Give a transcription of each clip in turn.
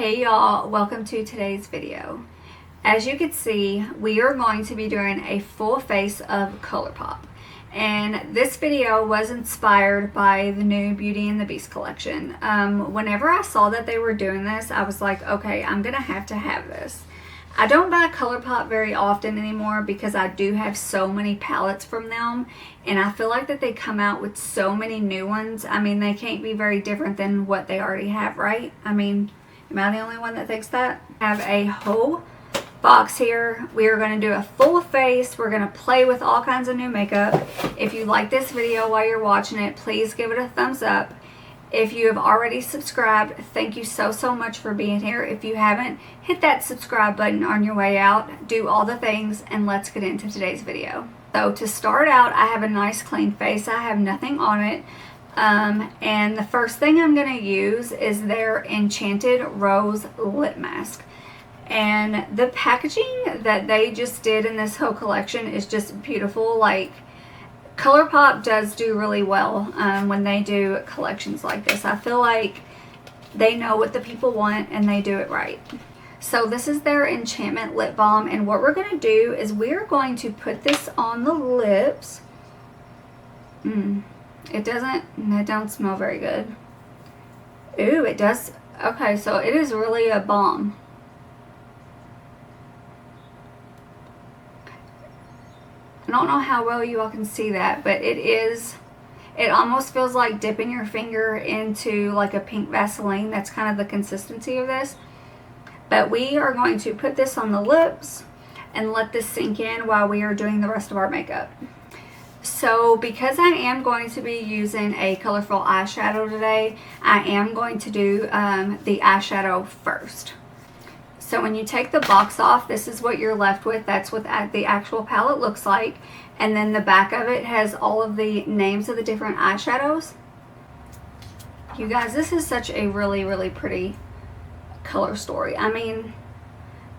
Hey y'all, welcome to today's video. As you can see, we are going to be doing a full face of ColourPop. And this video was inspired by the new Beauty and the Beast collection. Whenever I saw that they were doing this, I was like, okay, I'm gonna have to have this. I don't buy ColourPop very often anymore because I do have so many palettes from them, and I feel like that they come out with so many new ones. I mean, they can't be very different than what they already have, right? I mean, am I the only one that thinks that? I have a whole box here. We are going to do a full face. We're going to play with all kinds of new makeup. If you like this video while you're watching it, please give it a thumbs up. If you have already subscribed, thank you so much for being here. If you haven't, hit that subscribe button on your way out. Do all the things, and let's get into today's video. So to start out, I have a nice clean face. I have nothing on it. And the first thing I'm going to use is their Enchanted Rose Lip Mask. And the packaging that they just did in this whole collection is just beautiful. Like, ColourPop does do really well when they do collections like this. I feel like they know what the people want and they do it right. So this is their Enchantment Lip Balm, and what we're going to do is we're going to put this on the lips. It don't smell very good. Ooh, it does. Okay, so it is really a balm. I don't know how well you all can see that, but it almost feels like dipping your finger into like a pink Vaseline. That's kind of the consistency of this. But we are going to put this on the lips and let this sink in while we are doing the rest of our makeup. So because I am going to be using a colorful eyeshadow today, I am going to do the eyeshadow first. So when you take the box off, this is what you're left with. That's what the actual palette looks like. And then the back of it has all of the names of the different eyeshadows. You guys, this is such a really pretty color story. I mean,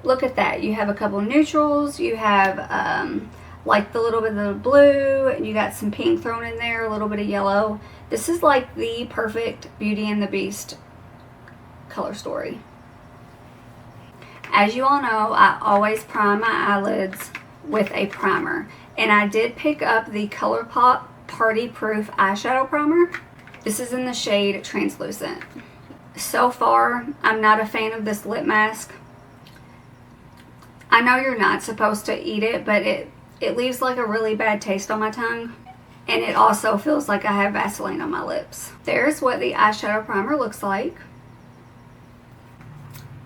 look at that. You have a couple of neutrals. You have like the little bit of the blue. And you got some pink thrown in there, a little bit of yellow. This is like the perfect Beauty and the Beast color story. As you all know, I always prime my eyelids with a primer. And I did pick up the ColourPop Party Proof Eyeshadow Primer. This is in the shade Translucent. So far, I'm not a fan of this lip mask. I know you're not supposed to eat it, but it leaves like a really bad taste on my tongue. And it also feels like I have Vaseline on my lips. There's what the eyeshadow primer looks like.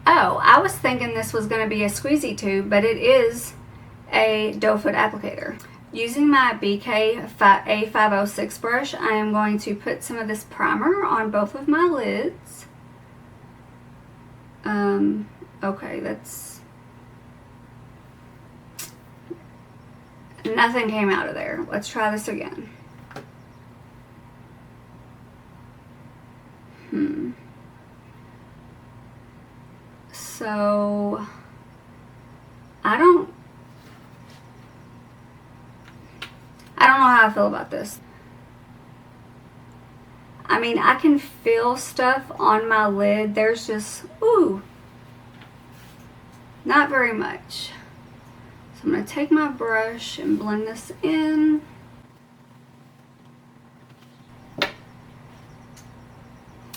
Oh, I was thinking this was going to be a squeezy tube, but it is a doe foot applicator. Using my BK A506 brush, I am going to put some of this primer on both of my lids. Okay, that's... Nothing came out of there. Let's try this again. So, I don't know how I feel about this. I mean, I can feel stuff on my lid. There's just, ooh, not very much. So I'm going to take my brush and blend this in.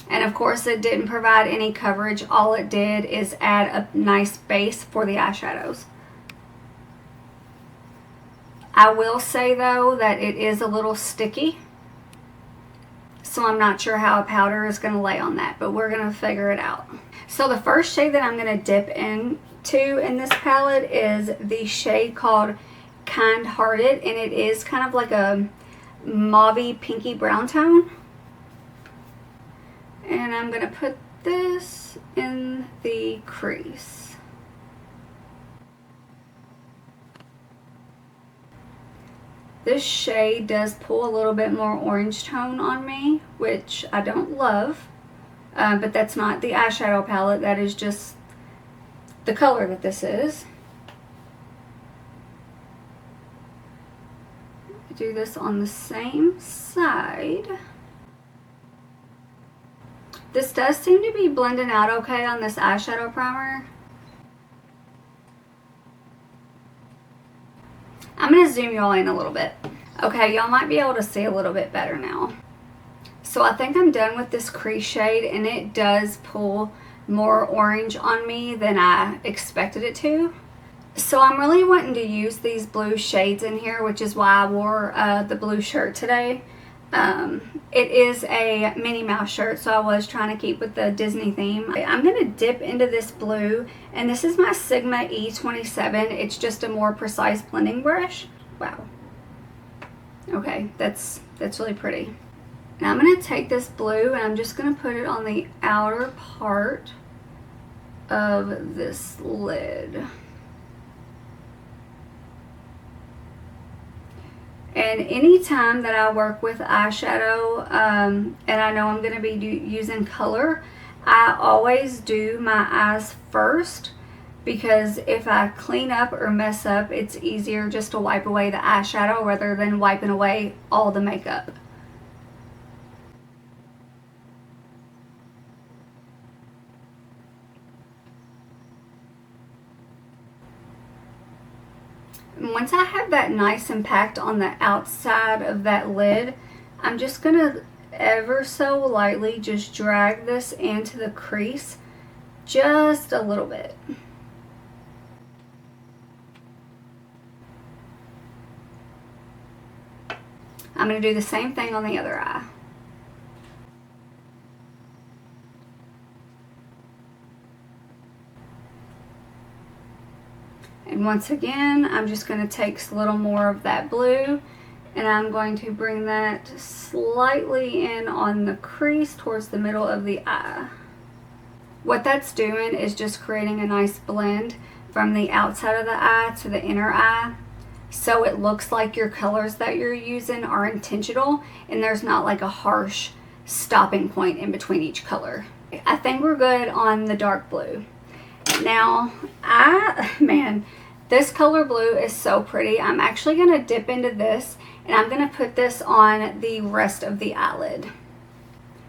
And of course, it didn't provide any coverage. All it did is add a nice base for the eyeshadows. I will say though that it is a little sticky. So I'm not sure how a powder is going to lay on that, but we're going to figure it out. So the first shade that I'm going to dip into in this palette is the shade called Kind Hearted. And it is kind of like a mauvey pinky brown tone. And I'm going to put this in the crease. This shade does pull a little bit more orange tone on me, which I don't love. But that's not the eyeshadow palette. That is just the color that this is. Do this on the same side. This does seem to be blending out okay on this eyeshadow primer. I'm going to zoom y'all in a little bit. Okay, y'all might be able to see a little bit better now. So I think I'm done with this crease shade, and it does pull more orange on me than I expected it to. So I'm really wanting to use these blue shades in here, which is why I wore the blue shirt today. It is a Minnie Mouse shirt, so I was trying to keep with the Disney theme. I'm going to dip into this blue, and this is my Sigma E27. It's just a more precise blending brush. Wow. Okay, that's really pretty. Now I'm going to take this blue, and I'm just going to put it on the outer part of this lid. And anytime that I work with eyeshadow, and I know I'm going to be using color, I always do my eyes first, because if I clean up or mess up, it's easier just to wipe away the eyeshadow rather than wiping away all the makeup. Once I have that nice impact on the outside of that lid, I'm just going to ever so lightly just drag this into the crease just a little bit. I'm going to do the same thing on the other eye. And once again, I'm just going to take a little more of that blue, and I'm going to bring that slightly in on the crease towards the middle of the eye. What that's doing is just creating a nice blend from the outside of the eye to the inner eye, so it looks like your colors that you're using are intentional and there's not like a harsh stopping point in between each color. I think we're good on the dark blue. Now, man, this color blue is so pretty. I'm actually going to dip into this, and I'm going to put this on the rest of the eyelid.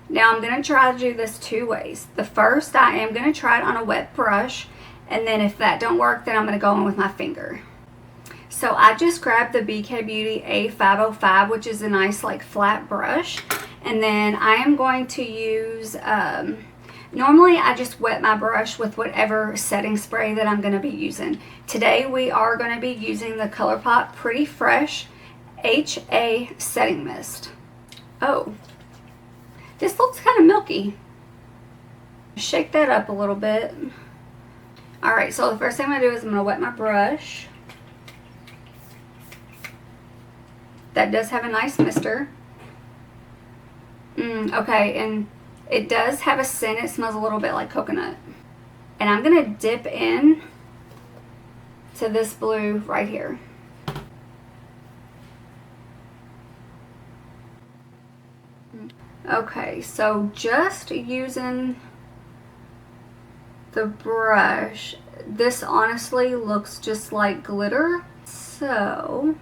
Now, I'm going to try to do this two ways. The first, I am going to try it on a wet brush, and then if that don't work, then I'm going to go in with my finger. So I just grabbed the BK Beauty A505, which is a nice like flat brush, and then I am going to use... normally I just wet my brush with whatever setting spray that I'm going to be using. Today we are going to be using the ColourPop Pretty Fresh HA Setting Mist. Oh, this looks kind of milky. Shake that up a little bit. Alright, so the first thing I'm going to do is I'm going to wet my brush. That does have a nice mister. Okay, and it does have a scent. It smells a little bit like coconut. And I'm going to dip in to this blue right here. Okay, so just using the brush, this honestly looks just like glitter. So,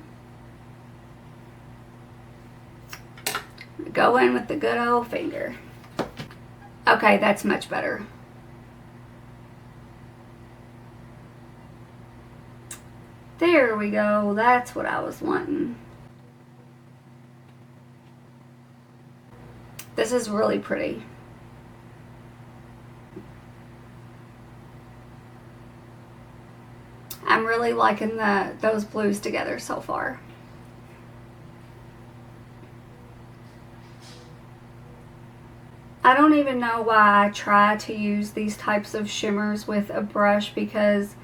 go in with the good old finger. Okay, that's much better. There we go. That's what I was wanting. This is really pretty. I'm really liking those blues together so far. I don't even know why I try to use these types of shimmers with a brush, because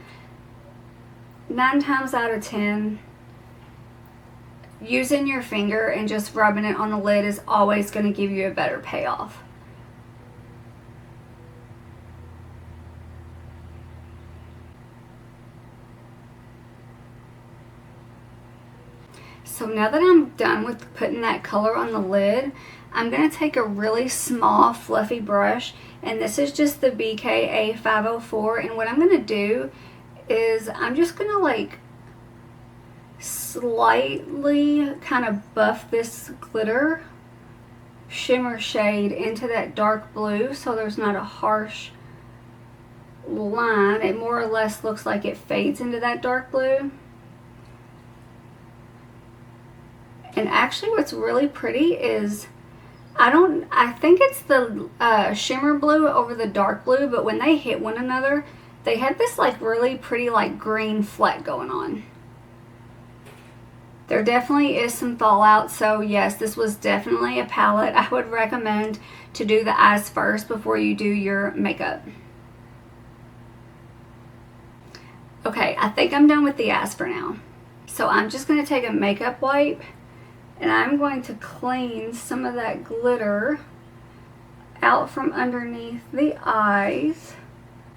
9 times out of 10, using your finger and just rubbing it on the lid is always going to give you a better payoff. So now that I'm done with putting that color on the lid, I'm going to take a really small fluffy brush, and this is just the BK A504, and what I'm going to do is I'm just going to like slightly kind of buff this glitter shimmer shade into that dark blue so there's not a harsh line. It more or less looks like it fades into that dark blue. And actually what's really pretty is, I think it's the shimmer blue over the dark blue, but when they hit one another, they have this like really pretty like green fleck going on. There definitely is some fallout, so yes, this was definitely a palette I would recommend to do the eyes first before you do your makeup. Okay, I think I'm done with the eyes for now. So I'm just going to take a makeup wipe and I'm going to clean some of that glitter out from underneath the eyes.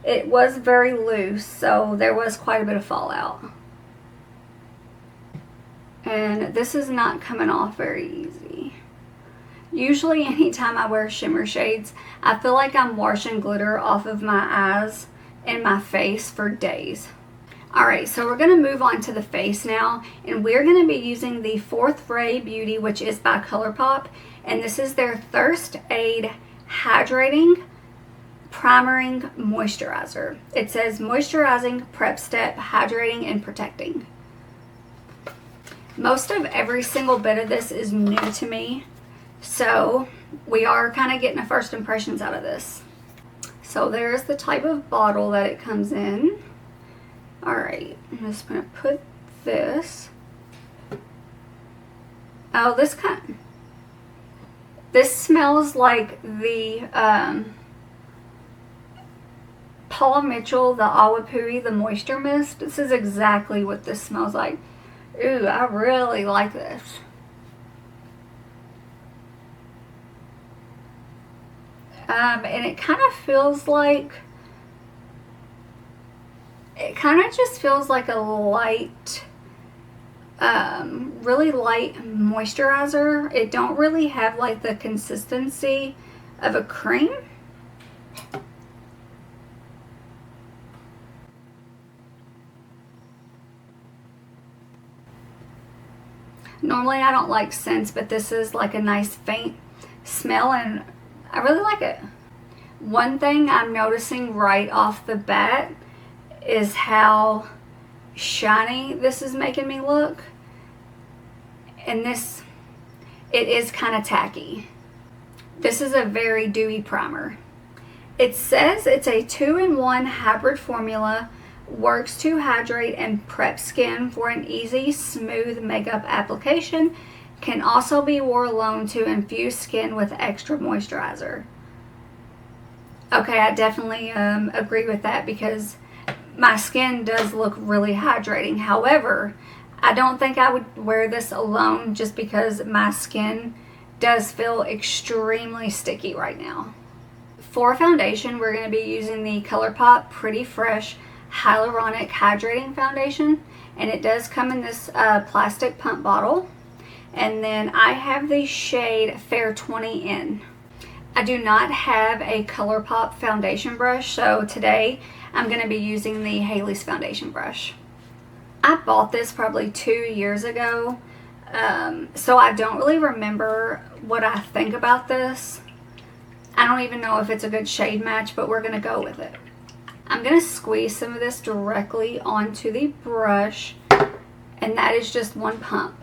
It was very loose, so there was quite a bit of fallout. And this is not coming off very easy. Usually anytime I wear shimmer shades, I feel like I'm washing glitter off of my eyes and my face for days. Alright, so we're going to move on to the face now, and we're going to be using the Fourth Ray Beauty, which is by ColourPop, and this is their Thirst Aid Hydrating Primering Moisturizer. It says moisturizing, prep step, hydrating, and protecting. Most of every single bit of this is new to me, so we are kind of getting a first impressions out of this. So there's the type of bottle that it comes in. Alright, I'm just going to put this. Oh, this smells like the Paula Mitchell, the Awapui, the Moisture Mist. This is exactly what this smells like. Ooh, I really like this. And it kind of feels like, it kind of just feels like a light, really light moisturizer. It don't really have like the consistency of a cream. Normally I don't like scents, but this is like a nice faint smell and I really like it. One thing I'm noticing right off the bat is how shiny this is making me look. And this, it is kind of tacky. This is a very dewy primer. It says it's a 2-in-1 hybrid formula, works to hydrate and prep skin for an easy, smooth makeup application. Can also be worn alone to infuse skin with extra moisturizer. Okay, I definitely agree with that because my skin does look really hydrating. However, I don't think I would wear this alone just because my skin does feel extremely sticky right now. For foundation, we're going to be using the ColourPop Pretty Fresh Hyaluronic Hydrating Foundation, and it does come in this plastic pump bottle. And then I have the shade Fair 20 in. I do not have a ColourPop foundation brush, so today I'm going to be using the Haley's foundation brush. I bought this probably 2 years ago, so I don't really remember what I think about this. I don't even know if it's a good shade match, but we're going to go with it. I'm going to squeeze some of this directly onto the brush, and that is just one pump.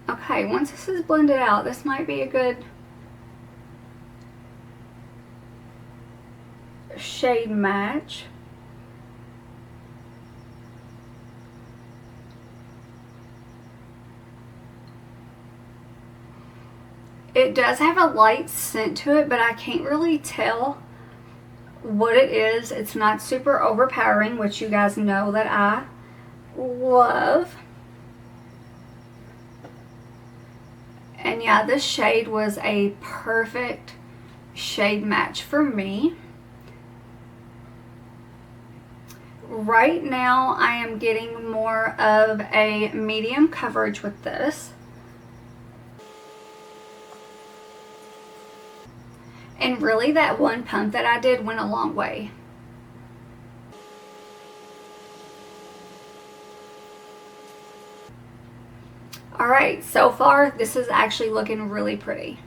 Okay, once this is blended out, this might be a good shade match. It does have a light scent to it, but I can't really tell what it is. It's not super overpowering, which you guys know that I love. And yeah, this shade was a perfect shade match for me. Right now, I am getting more of a medium coverage with this. And really that one pump that I did went a long way. Alright, so far this is actually looking really pretty.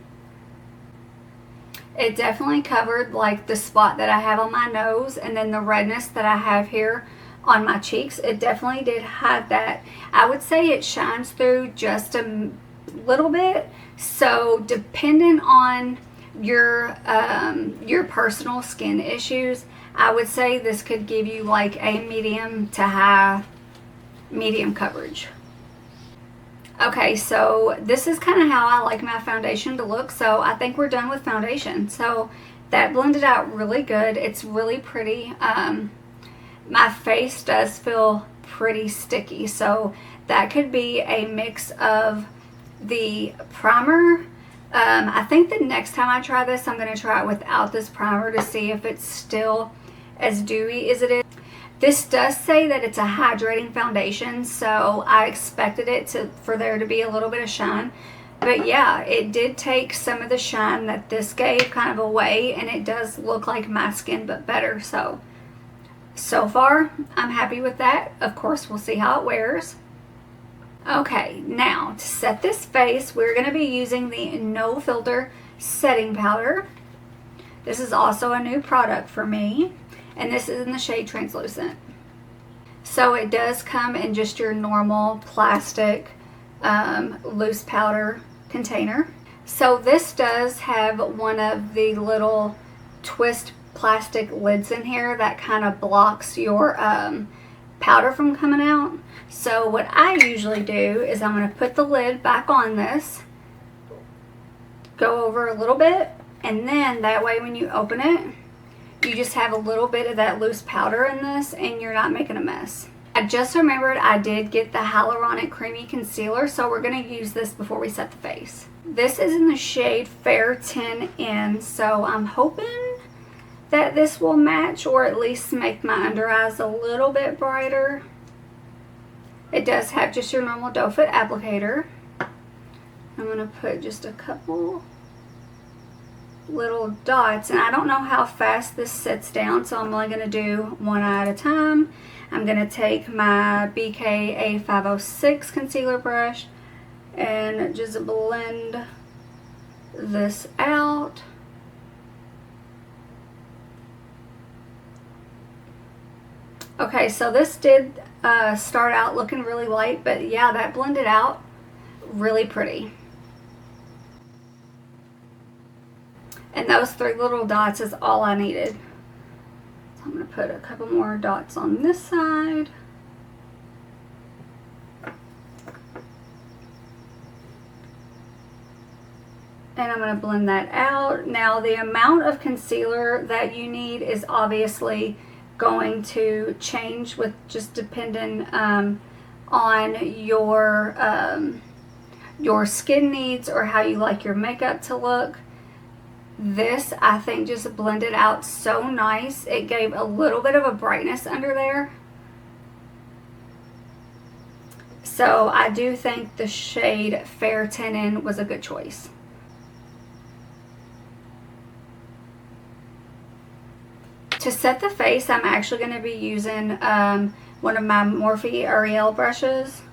It definitely covered like the spot that I have on my nose, and then the redness that I have here on my cheeks. It definitely did hide that. I would say it shines through just a little bit. So depending on your personal skin issues, I would say this could give you like a medium to high medium coverage. Okay, so this is kind of how I like my foundation to look. So I think we're done with foundation. So that blended out really good. It's really pretty. My face does feel pretty sticky, so that could be a mix of the primer. I think the next time I try this, I'm going to try it without this primer to see if it's still as dewy as it is. This does say that it's a hydrating foundation, so I expected it for there to be a little bit of shine. But yeah, it did take some of the shine that this gave kind of away, and it does look like my skin, but better. So far, I'm happy with that. Of course, we'll see how it wears. Okay, now to set this face, we're going to be using the No Filter Setting Powder. This is also a new product for me, and this is in the shade Translucent. So it does come in just your normal plastic loose powder container. So this does have one of the little twist plastic lids in here that kind of blocks your powder from coming out. So what I usually do is I'm going to put the lid back on this, go over a little bit, and then that way when you open it, you just have a little bit of that loose powder in this and you're not making a mess. I just remembered I did get the Hyaluronic Creamy Concealer, so we're going to use this before we set the face. This is in the shade Fair 10N, so I'm hoping that this will match or at least make my under eyes a little bit brighter. It does have just your normal doe foot applicator. I'm going to put just a couple little dots, and I don't know how fast this sets down, so I'm only going to do one eye at a time. I'm going to take my BK A506 concealer brush and just blend this out. Okay, so this did start out looking really light, but yeah, that blended out really pretty. And those 3 little dots is all I needed. So I'm going to put a couple more dots on this side. And I'm going to blend that out. Now the amount of concealer that you need is obviously going to change with just depending on your skin needs or how you like your makeup to look. This I think just blended out so nice. It gave a little bit of a brightness under there. So I do think the shade Fair 10N was a good choice. To set the face, I'm actually going to be using one of my Morphe Ariel brushes.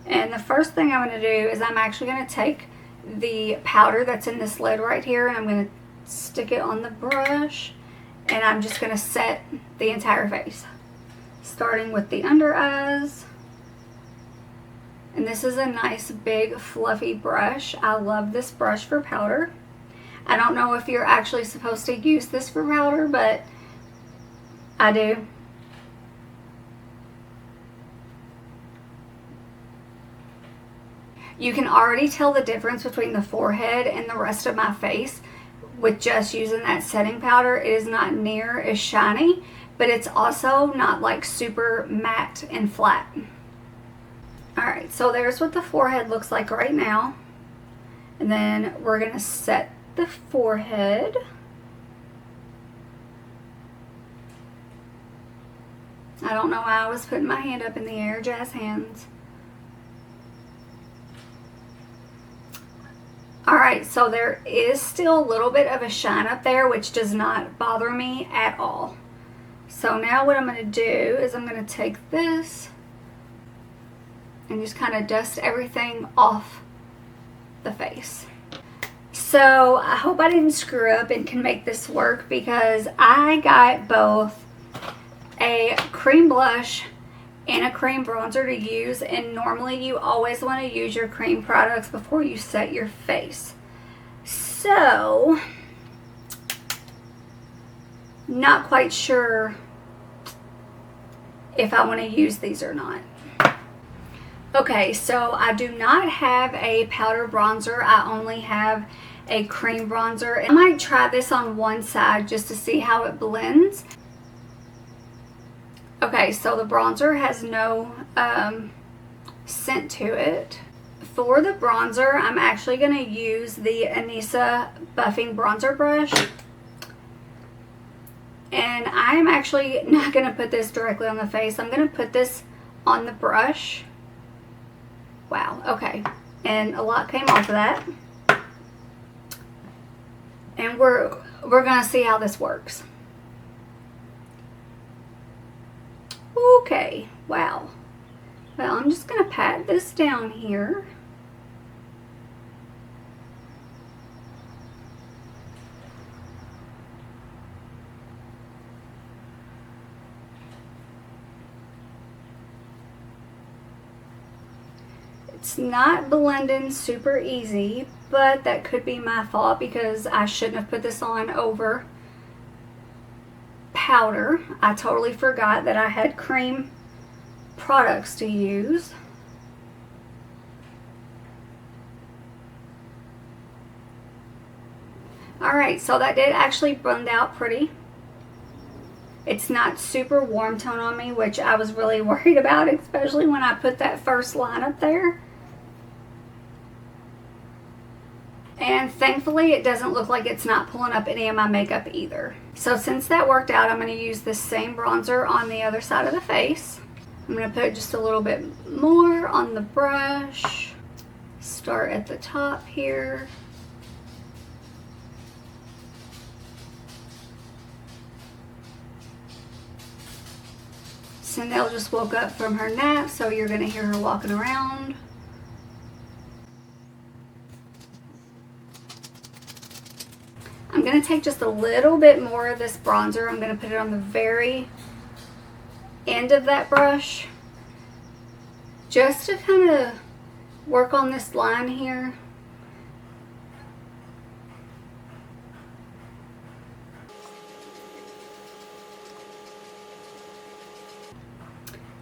And the first thing I'm going to do is I'm actually going to take the powder that's in this lid right here, and I'm going to stick it on the brush, and I'm just going to set the entire face, starting with the under eyes. And this is a nice big fluffy brush. I love this brush for powder. I don't know if you're actually supposed to use this for powder, but I do. You can already tell the difference between the forehead and the rest of my face with just using that setting powder. It is not near as shiny, but it's also not like super matte and flat. Alright, so there's what the forehead looks like right now. And then we're going to set the forehead. I don't know why I was putting my hand up in the air, jazz hands. Alright. Alright, so there is still a little bit of a shine up there, which does not bother me at all. So now what I'm going to do is I'm going to take this and just kind of dust everything off the face. So I hope I didn't screw up and can make this work, because I got both a cream blush and a cream bronzer to use, and normally you always want to use your cream products before you set your face. So not quite sure if I want to use these or not. Okay, so I do not have a powder bronzer. I only have a cream bronzer. I might try this on one side just to see how it blends. Okay, so the bronzer has no scent to it. For the bronzer, I'm actually going to use the Anissa Buffing Bronzer Brush. And I'm actually not going to put this directly on the face. I'm going to put this on the brush. Wow, okay. And a lot came off of that. And we're going to see how this works. Okay, wow. Well, I'm just going to pat this down here. It's not blending super easy, but that could be my fault because I shouldn't have put this on over powder. I totally forgot that I had cream products to use. Alright, so that did actually blend out pretty. It's not super warm tone on me, which I was really worried about, especially when I put that first line up there. And thankfully it doesn't look like it's not pulling up any of my makeup either. So since that worked out, I'm going to use this same bronzer on the other side of the face. I'm going to put just a little bit more on the brush. Start at the top here. Sindel just woke up from her nap, so you're going to hear her walking around. I'm going to take just a little bit more of this bronzer. I'm going to put it on the very end of that brush, just to kind of work on this line here.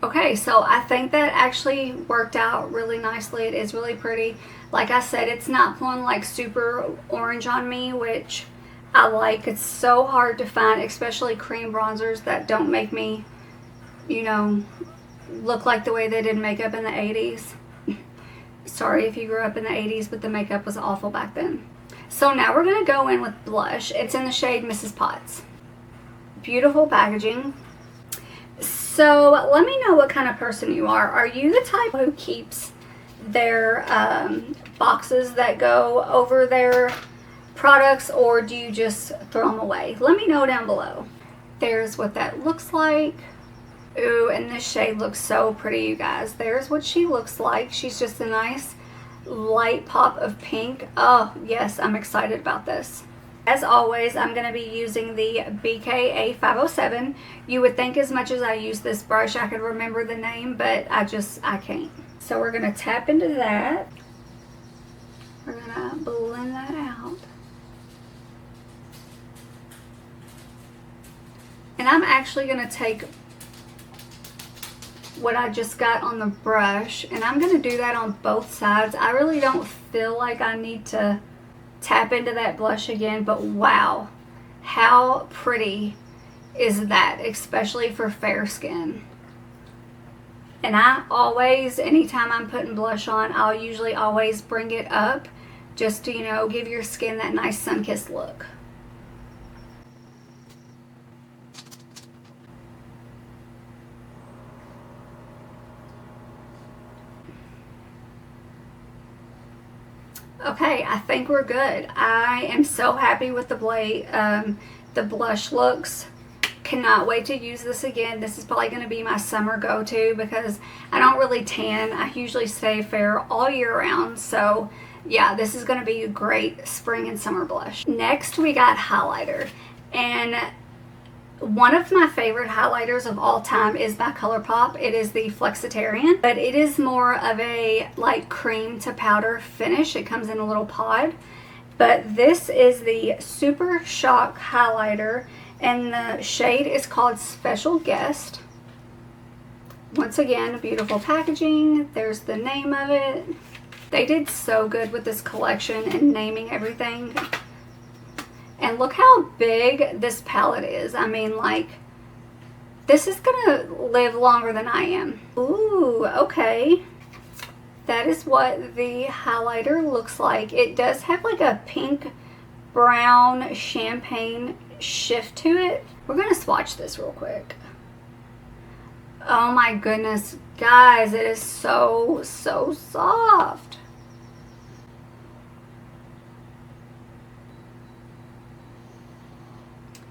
Okay, so I think that actually worked out really nicely. It is really pretty. Like I said, it's not pulling like super orange on me, which I like. It's so hard to find, especially cream bronzers that don't make me, you know, look like the way they did makeup in the 80s. Sorry if you grew up in the 80s, but the makeup was awful back then. So now we're going to go in with blush. It's in the shade Mrs. Potts. Beautiful packaging. So let me know what kind of person you are. Are you the type who keeps their boxes that go over their products, or do you just throw them away? Let me know down below. There's what that looks like. Ooh, and this shade looks so pretty, you guys. There's what she looks like. She's just a nice light pop of pink. Oh, yes, I'm excited about this. As always, I'm going to be using the BKA 507. You would think as much as I use this brush, I could remember the name, but I can't. So we're going to tap into that. We're going to blend that out. And I'm actually going to take what I just got on the brush, and I'm going to do that on both sides. I really don't feel like I need to tap into that blush again, but wow, how pretty is that, especially for fair skin. And I always, anytime I'm putting blush on, I'll usually always bring it up just to, you know, give your skin that nice sun-kissed look. Okay, I think we're good. I am so happy with the blade. The blush looks. Cannot wait to use this again. This is probably going to be my summer go-to because I don't really tan. I usually stay fair all year round. So yeah, this is going to be a great spring and summer blush. Next, we got highlighter. And one of my favorite highlighters of all time is by ColourPop. It is the Flexitarian, but it is more of a like cream to powder finish. It comes in a little pod. But this is the Super Shock highlighter, and the shade is called Special Guest. Once again, beautiful packaging. There's the name of it. They did so good with this collection and naming everything. And look how big this palette is. I mean, like, this is gonna live longer than I am. Ooh, okay. That is what the highlighter looks like. It does have like a pink, brown, champagne shift to it. We're gonna swatch this real quick. Oh my goodness, guys, it is so soft.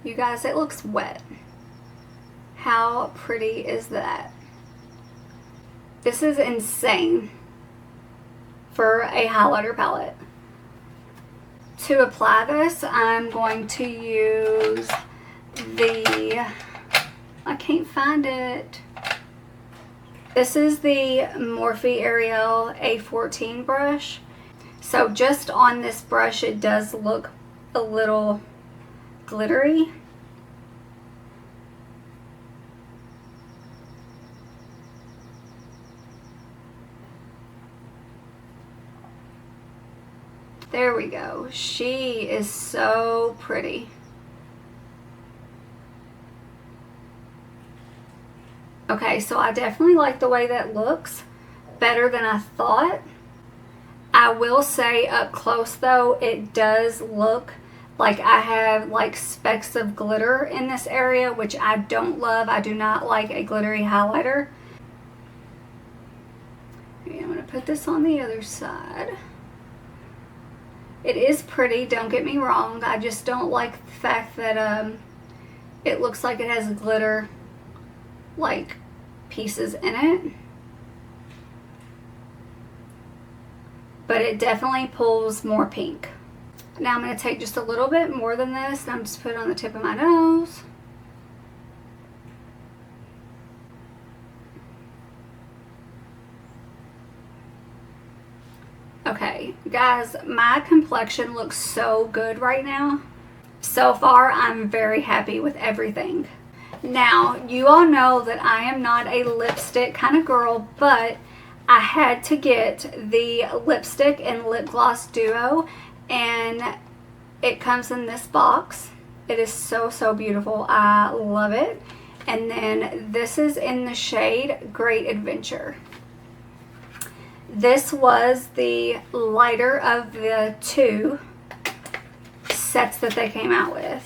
You guys, it looks wet. How pretty is that? This is insane for a highlighter palette. To apply this, I'm going to use the, I can't find it. This is the Morphe Ariel A14 brush. So just on this brush, it does look a little glittery. There we go. She is so pretty. Okay, so I definitely like the way that looks better than I thought. I will say up close though, it does look like I have like specks of glitter in this area, which I don't love. I do not like a glittery highlighter. Okay, I'm going to put this on the other side. It is pretty, don't get me wrong. I just don't like the fact that it looks like it has glitter like pieces in it. But it definitely pulls more pink. Now I'm going to take just a little bit more than this, and I'm just put it on the tip of my nose. Okay, guys, my complexion looks so good right now. So far, I'm very happy with everything. Now, you all know that I am not a lipstick kind of girl, but I had to get the lipstick and lip gloss duo, and it comes in this box. It is so beautiful. I love it. And then this is in the shade Great Adventure. This was the lighter of the two sets that they came out with.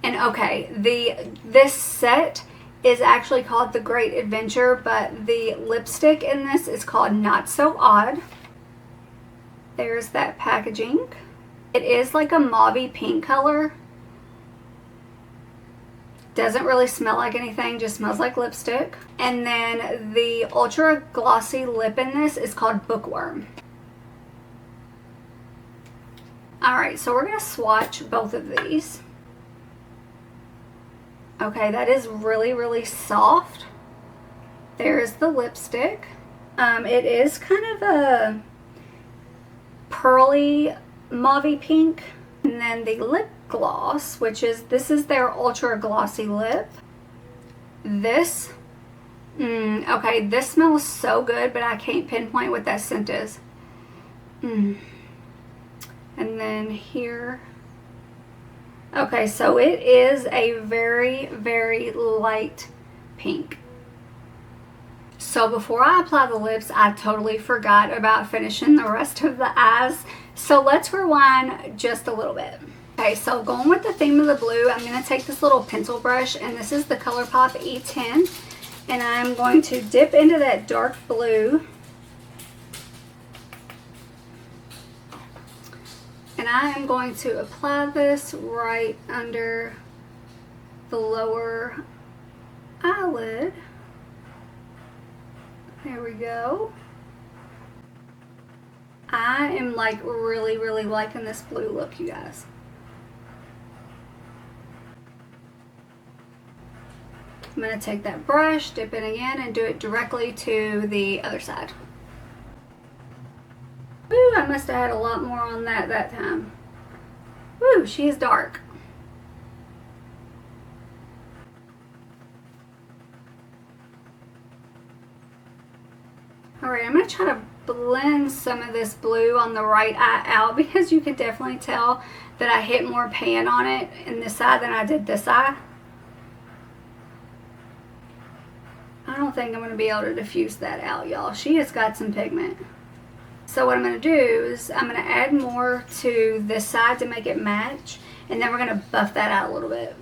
And okay, this set is actually called the Great Adventure, but the lipstick in this is called Not So Odd. There's that packaging. It is like a mauve pink color. Doesn't really smell like anything, just smells like lipstick. And then the ultra glossy lip in this is called Bookworm. Alright, so we're going to swatch both of these. Okay, that is really soft. There's the lipstick. It is kind of a pearly mauve pink. And then the lip gloss, which is, this is their ultra glossy lip. This, okay, this smells so good, but I can't pinpoint what that scent is. And then here, okay, so it is a very light pink. So before I apply the lips, I totally forgot about finishing the rest of the eyes. So let's rewind just a little bit. Okay, so going with the theme of the blue, I'm going to take this little pencil brush, and this is the ColourPop E10, and I'm going to dip into that dark blue. I am going to apply this right under the lower eyelid. There we go. I am like really liking this blue look, you guys. I'm going to take that brush, dip it again, and do it directly to the other side. Ooh, I must have had a lot more on that time. Ooh, she is dark. Alright, I'm going to try to blend some of this blue on the right eye out, because you can definitely tell that I hit more pan on it in this eye than I did this eye. I don't think I'm going to be able to diffuse that out, y'all. She has got some pigment. So what I'm going to do is I'm going to add more to this side to make it match, and then we're going to buff that out a little bit.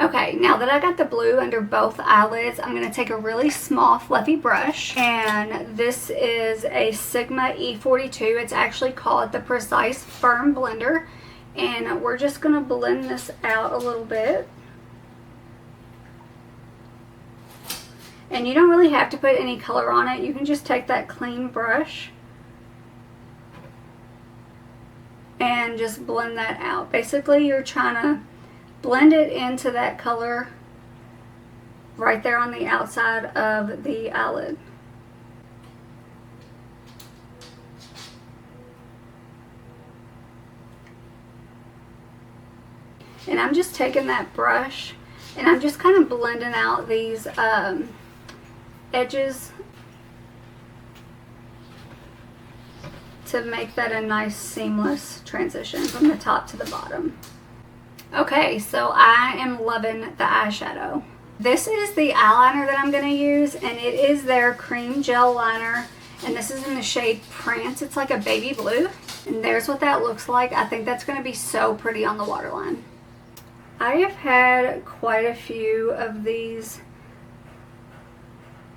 Okay, now that I got the blue under both eyelids, I'm going to take a really small fluffy brush, and this is a Sigma E42. It's actually called the Precise Firm Blender, and we're just going to blend this out a little bit. And you don't really have to put any color on it. You can just take that clean brush and just blend that out. Basically, you're trying to blend it into that color right there on the outside of the eyelid. And I'm just taking that brush and I'm just kind of blending out these edges to make that a nice seamless transition from the top to the bottom. Okay, so I am loving the eyeshadow. This is the eyeliner that I'm going to use, and it is their cream gel liner, and this is in the shade Prance. It's like a baby blue, and there's what that looks like. I think that's going to be so pretty on the waterline. I have had quite a few of these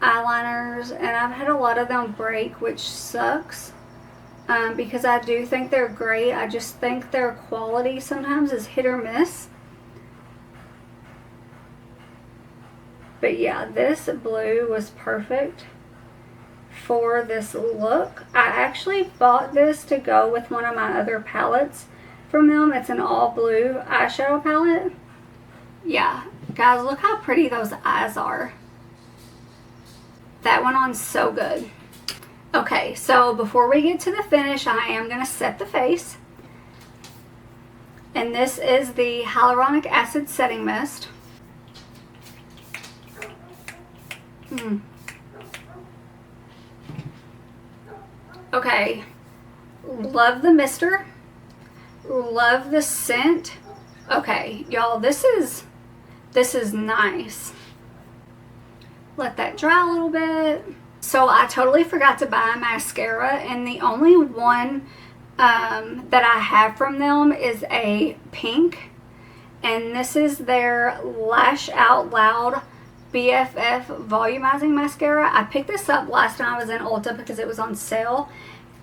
eyeliners, and I've had a lot of them break, which sucks. Because I do think they're great. I just think their quality sometimes is hit or miss. But yeah, this blue was perfect for this look. I actually bought this to go with one of my other palettes from them. It's an all blue eyeshadow palette. Yeah, guys, look how pretty those eyes are. That went on so good. Okay, so before we get to the finish, I am going to set the face. And this is the Hyaluronic Acid Setting Mist. Okay, love the mister. Love the scent. Okay, y'all, this is nice. Let that dry a little bit. So I totally forgot to buy mascara, and the only one that I have from them is a pink, and this is their Lash Out Loud BFF Volumizing Mascara. I picked this up last time I was in Ulta because it was on sale,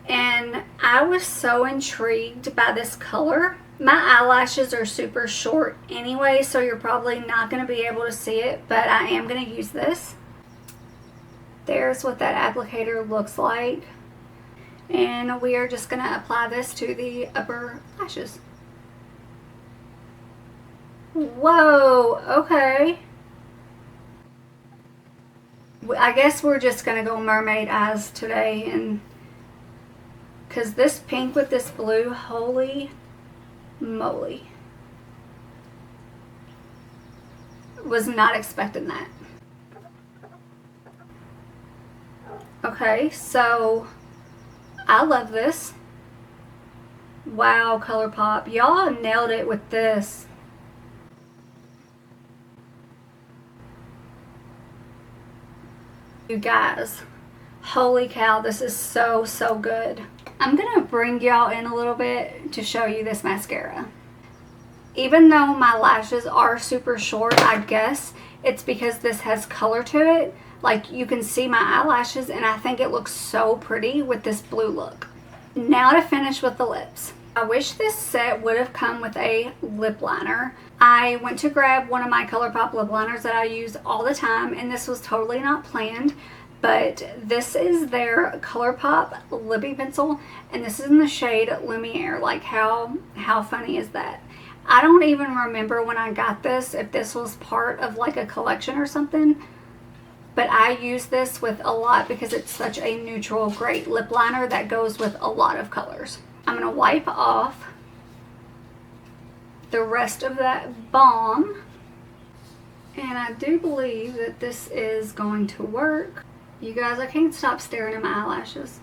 and I was so intrigued by this color. My eyelashes are super short anyway, so you're probably not going to be able to see it, but I am going to use this. There's what that applicator looks like. And we are just going to apply this to the upper lashes. Whoa, okay. I guess we're just going to go mermaid eyes today, and because this pink with this blue, holy moly. Was not expecting that. Okay, so I love this. Wow, ColourPop. Y'all nailed it with this. You guys, holy cow, this is so good. I'm gonna bring y'all in a little bit to show you this mascara. Even though my lashes are super short, I guess it's because this has color to it. Like, you can see my eyelashes, and I think it looks so pretty with this blue look. Now to finish with the lips. I wish this set would have come with a lip liner. I went to grab one of my ColourPop lip liners that I use all the time, and this was totally not planned, but this is their ColourPop Lippie pencil, and this is in the shade Lumiere. Like, how funny is that? I don't even remember when I got this, if this was part of like a collection or something, but I use this with a lot because it's such a neutral, great lip liner that goes with a lot of colors. I'm going to wipe off the rest of that balm, and I do believe that this is going to work. You guys, I can't stop staring at my eyelashes.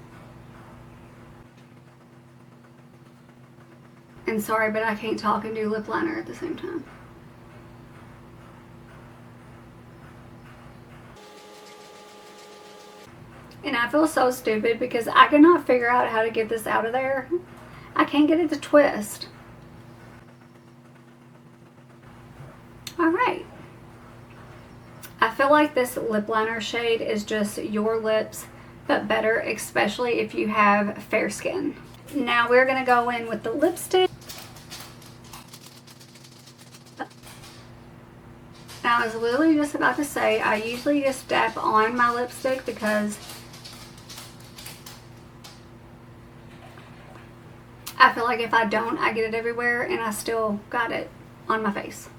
And sorry, but I can't talk and do lip liner at the same time. And I feel so stupid because I cannot figure out how to get this out of there. I can't get it to twist. Alright. I feel like this lip liner shade is just your lips, but better, especially if you have fair skin. Now we're going to go in with the lipstick. Now, I was literally just about to say, I usually just dab on my lipstick because I feel like if I don't, I get it everywhere, and I still got it on my face.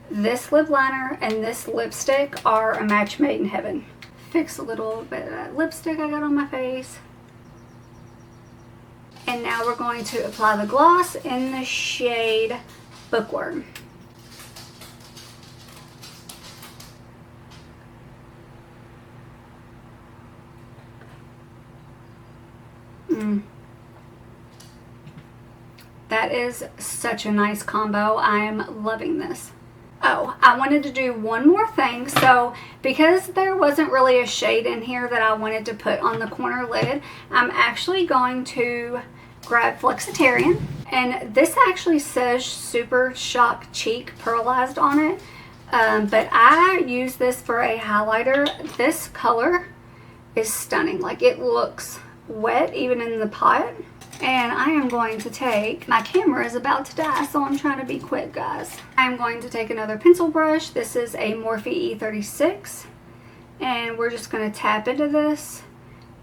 This lip liner and this lipstick are a match made in heaven. Fix a little bit of that lipstick I got on my face. And now we're going to apply the gloss in the shade Bookworm. That is such a nice combo. I am loving this. Oh, I wanted to do one more thing. So because there wasn't really a shade in here that I wanted to put on the corner lid, I'm actually going to grab Flexitarian, and this actually says Super Shock Cheek Pearlized on it, but I use this for a highlighter. This color is stunning. Like, it looks wet even in the pot. And I am going to take, my camera is about to die, so I'm trying to be quick, guys. I'm going to take another pencil brush. This is a Morphe E36, and we're just going to tap into this,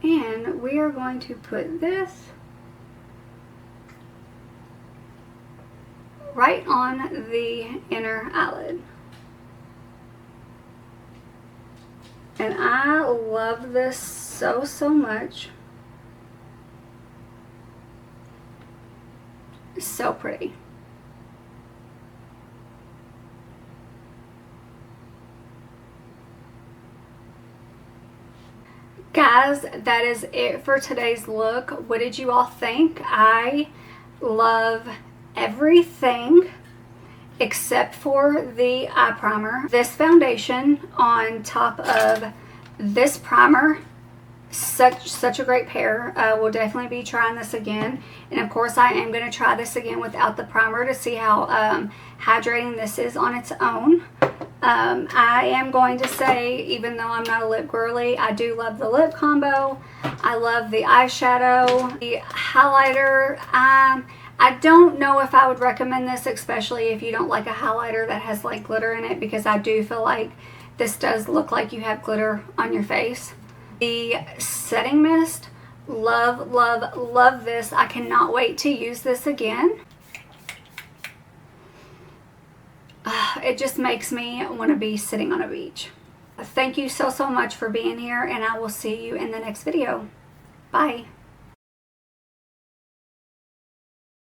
and we are going to put this right on the inner eyelid. And I love this so much. So pretty. Guys, that is it for today's look. What did you all think? I love everything except for the eye primer. This foundation on top of this primer, such a great pair. We'll definitely be trying this again, and of course I am going to try this again without the primer to see how hydrating this is on its own. I am going to say, even though I'm not a lip girly, I do love the lip combo. I love the eyeshadow, the highlighter. I don't know if I would recommend this, especially if you don't like a highlighter that has like glitter in it, because I do feel like this does look like you have glitter on your face. The setting mist, love this. I cannot wait to use this again. It just makes me want to be sitting on a beach. Thank you so much for being here, and I will see you in the next video. Bye.